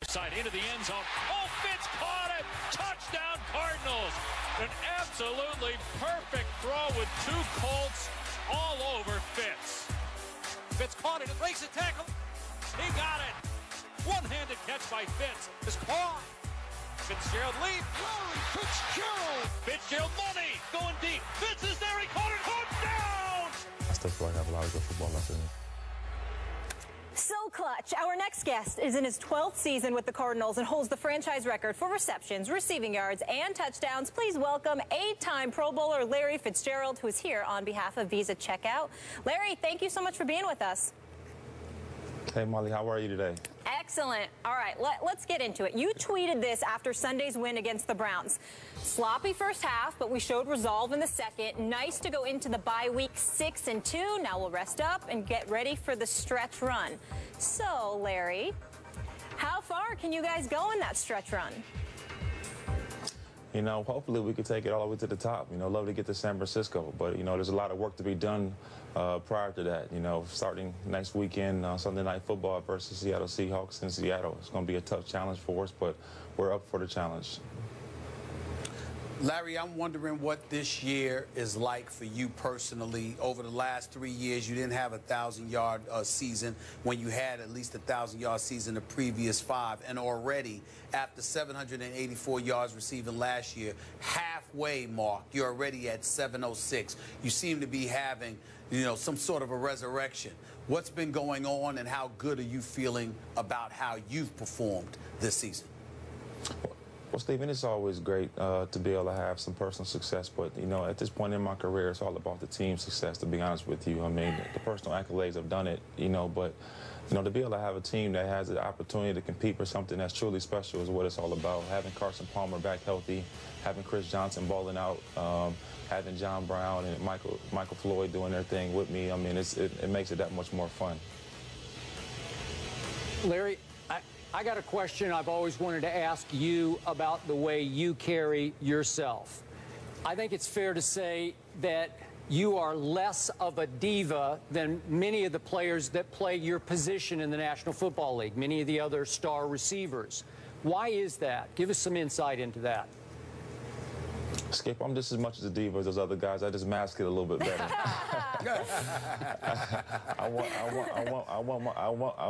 Side into the end zone. Oh, Fitz caught it! Touchdown Cardinals! An absolutely perfect throw with two Colts all over Fitz. Fitz caught it and breaks a tackle. He got it. One-handed catch by Fitz. Is caught. Fitzgerald lead. Fitzgerald! Fitzgerald money! Going deep. Fitz is there. He caught it. Caught down! I still feel like I have a lot of good football left in me. So clutch. Our next guest is in his 12th season with the Cardinals and holds the franchise record for receptions, receiving yards, and touchdowns. Please welcome 8-time Pro Bowler Larry Fitzgerald, who is here on behalf of Visa Checkout. Larry, thank you so much for being with us. Hey, Molly, how are you today? Excellent. All right, let's get into it. You tweeted this after Sunday's win against the Browns. Sloppy first half, but we showed resolve in the second. Nice to go into the bye week 6-2. Now we'll rest up and get ready for the stretch run. So, Larry, how far can you guys go in that stretch run? You know, hopefully we could take it all the way to the top. You know, love to get to San Francisco, but, you know, there's a lot of work to be done prior to that. You know, starting next weekend, Sunday Night Football versus Seattle Seahawks in Seattle. It's going to be a tough challenge for us, but we're up for the challenge. Larry, I'm wondering what this year is like for you personally. Over the last 3 years, you didn't have a 1,000-yard season when you had at least a 1,000-yard season the previous 5. And already, after 784 yards receiving last year, halfway mark, you're already at 706. You seem to be having, you know, some sort of a resurrection. What's been going on, and how good are you feeling about how you've performed this season? Well, Stephen, it's always great to be able to have some personal success, but, you know, at this point in my career, it's all about the team success, to be honest with you. I mean, the personal accolades have done it, you know, but, you know, to be able to have a team that has the opportunity to compete for something that's truly special is what it's all about. Having Carson Palmer back healthy, having Chris Johnson balling out, having John Brown and Michael Floyd doing their thing with me, I mean, it makes it that much more fun. Larry, I got a question I've always wanted to ask you about the way you carry yourself. I think it's fair to say that you are less of a diva than many of the players that play your position in the National Football League, many of the other star receivers. Why is that? Give us some insight into that. Skip, I'm just as much as a diva as those other guys. I just mask it a little bit better. I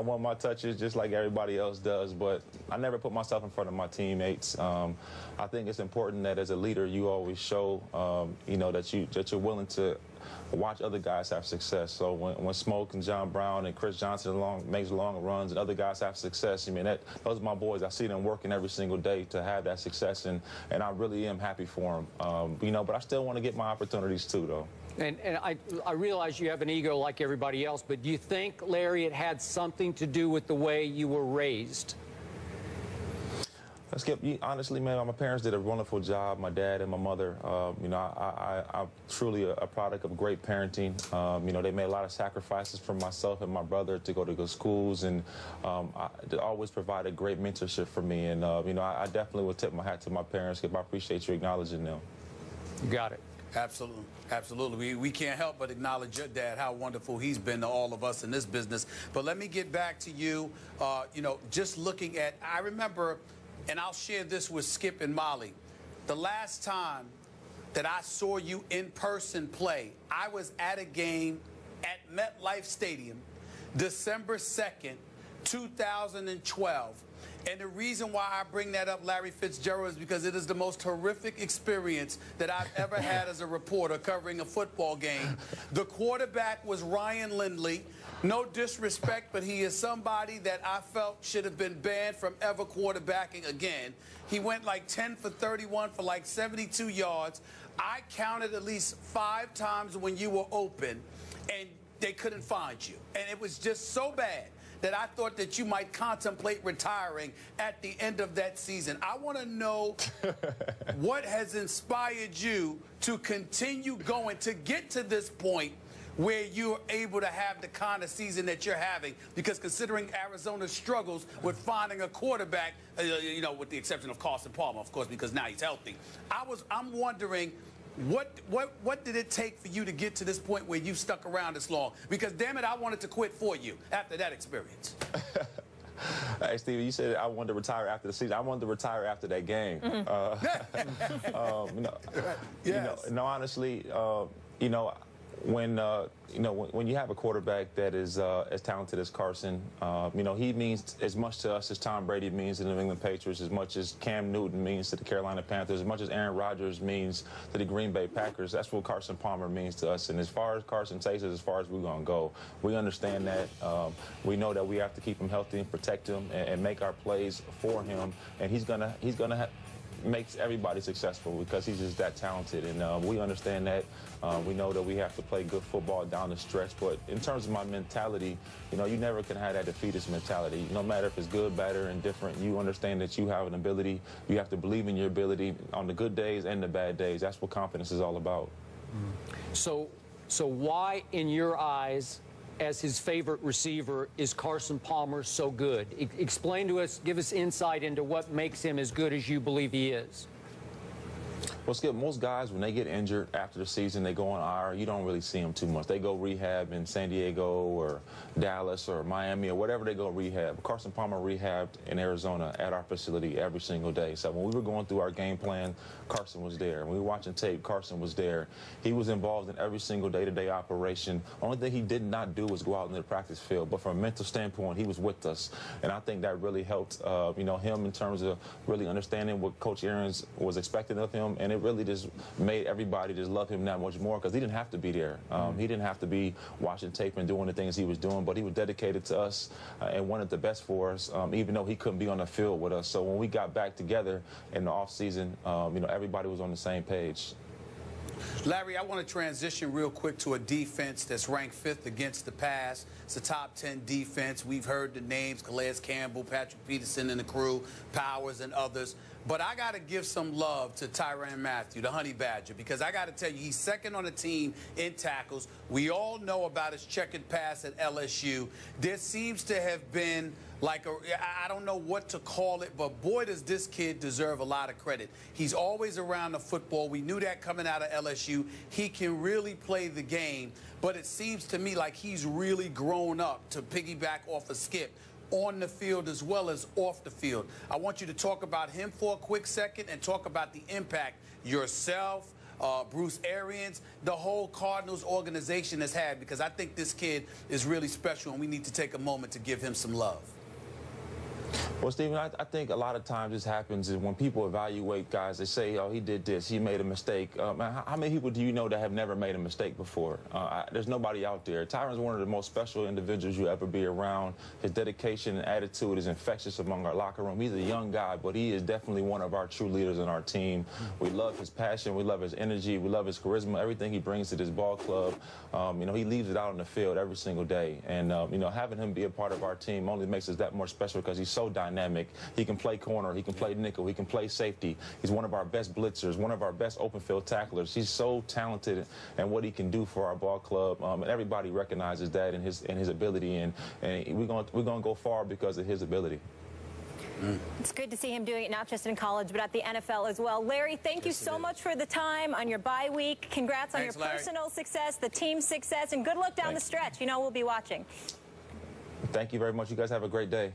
want my touches just like everybody else does, but I never put myself in front of my teammates. I think it's important that as a leader, you always show, you know, that you're willing to watch other guys have success. So when Smoke and John Brown and Chris Johnson makes long runs and other guys have success, I mean, those are my boys. I see them working every single day to have that success, and I really am happy for them. You know, but I still want to get my opportunities too, though. And I realize you have an ego like everybody else, but do you think, Larry, it had something to do with the way you were raised? Skip, honestly, man, my parents did a wonderful job, my dad and my mother. You know, I'm truly a product of great parenting. You know, they made a lot of sacrifices for myself and my brother to go to good schools, and they always provided great mentorship for me. And, you know, I definitely would tip my hat to my parents, Skip. I appreciate you acknowledging them. You got it. Absolutely. Absolutely. We can't help but acknowledge your dad, how wonderful he's been to all of us in this business. But let me get back to you. You know, just looking at, I remember, and I'll share this with Skip and Molly, the last time that I saw you in person play, I was at a game at MetLife Stadium, December 2nd, 2012. And the reason why I bring that up, Larry Fitzgerald, is because it is the most horrific experience that I've ever had as a reporter covering a football game. The quarterback was Ryan Lindley. No disrespect, but he is somebody that I felt should have been banned from ever quarterbacking again. He went like 10 for 31 for like 72 yards. I counted at least 5 times when you were open, and they couldn't find you. And it was just so bad that I thought that you might contemplate retiring at the end of that season. I want to know what has inspired you to continue going, to get to this point where you're able to have the kind of season that you're having, because considering Arizona's struggles with finding a quarterback, you know, with the exception of Carson Palmer, of course, because now he's healthy. I'm wondering, what did it take for you to get to this point where you stuck around this long? Because, damn it, I wanted to quit for you after that experience. Hey, Steve, you said I wanted to retire after the season. I wanted to retire after that game. Honestly, when you have a quarterback that is as talented as Carson, he means as much to us as Tom Brady means to the New England Patriots, as much as Cam Newton means to the Carolina Panthers, as much as Aaron Rodgers means to the Green Bay Packers. That's what Carson Palmer means to us. And as far as Carson takes us, as far as we're going to go, we understand that. We know that we have to keep him healthy and protect him and make our plays for him. And he's gonna makes everybody successful because he's just that talented, and we understand that. We know that we have to play good football down the stretch, but in terms of my mentality, you never can have that defeatist mentality. No matter if it's good, bad, or indifferent, you understand that you have an ability. You have to believe in your ability on the good days and the bad days. That's what confidence is all about. So why, in your eyes, as his favorite receiver, is Carson Palmer so good? Explain to us, give us insight into what makes him as good as you believe he is. Well, Skip, most guys, when they get injured after the season, they go on IR. You don't really see them too much. They go rehab in San Diego or Dallas or Miami or whatever they go rehab. Carson Palmer rehabbed in Arizona at our facility every single day. So when we were going through our game plan, Carson was there. When we were watching tape, Carson was there. He was involved in every single day-to-day operation. Only thing he did not do was go out into the practice field. But from a mental standpoint, he was with us. And I think that really helped, him in terms of really understanding what Coach Arians was expecting of him. And it really just made everybody just love him that much more because he didn't have to be there. He didn't have to be watching tape and doing the things he was doing, but he was dedicated to us and wanted the best for us, even though he couldn't be on the field with us. So when we got back together in the offseason, everybody was on the same page. Larry, I want to transition real quick to a defense that's ranked 5th against the pass. It's a top 10 defense. We've heard the names, Calais Campbell, Patrick Peterson and the crew, Powers and others. But I got to give some love to Tyrann Mathieu, the Honey Badger, because I got to tell you, he's second on the team in tackles. We all know about his checkered pass at LSU. There seems to have been I don't know what to call it, but boy, does this kid deserve a lot of credit. He's always around the football. We knew that coming out of LSU. He can really play the game, but it seems to me like he's really grown up, to piggyback off of Skip, on the field as well as off the field. I want you to talk about him for a quick second and talk about the impact yourself, Bruce Arians, the whole Cardinals organization has had, because I think this kid is really special and we need to take a moment to give him some love. Well, Stephen, I think a lot of times this happens is when people evaluate guys, they say, oh, he did this, he made a mistake. How many people do you know that have never made a mistake before? There's nobody out there. Tyrann's one of the most special individuals you ever be around. His dedication and attitude is infectious among our locker room. He's a young guy, but he is definitely one of our true leaders in our team. We love his passion, we love his energy, we love his charisma, everything he brings to this ball club. He leaves it out on the field every single day. And, having him be a part of our team only makes us that more special because he's so dynamic. He can play corner, he can play nickel, he can play safety. He's one of our best blitzers, one of our best open field tacklers. He's so talented and what he can do for our ball club, and everybody recognizes that in his ability, and we're going to go far because of his ability. It's good to see him doing it not just in college, but at the NFL as well. Larry, thank you so much for the time on your bye week. Congrats on your personal success, the team success, and good luck down the stretch. We'll be watching. Thank you very much. You guys have a great day.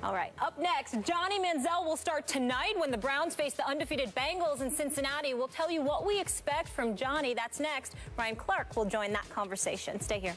All right, up next, Johnny Manziel will start tonight when the Browns face the undefeated Bengals in Cincinnati. We'll tell you what we expect from Johnny. That's next. Ryan Clark will join that conversation. Stay here.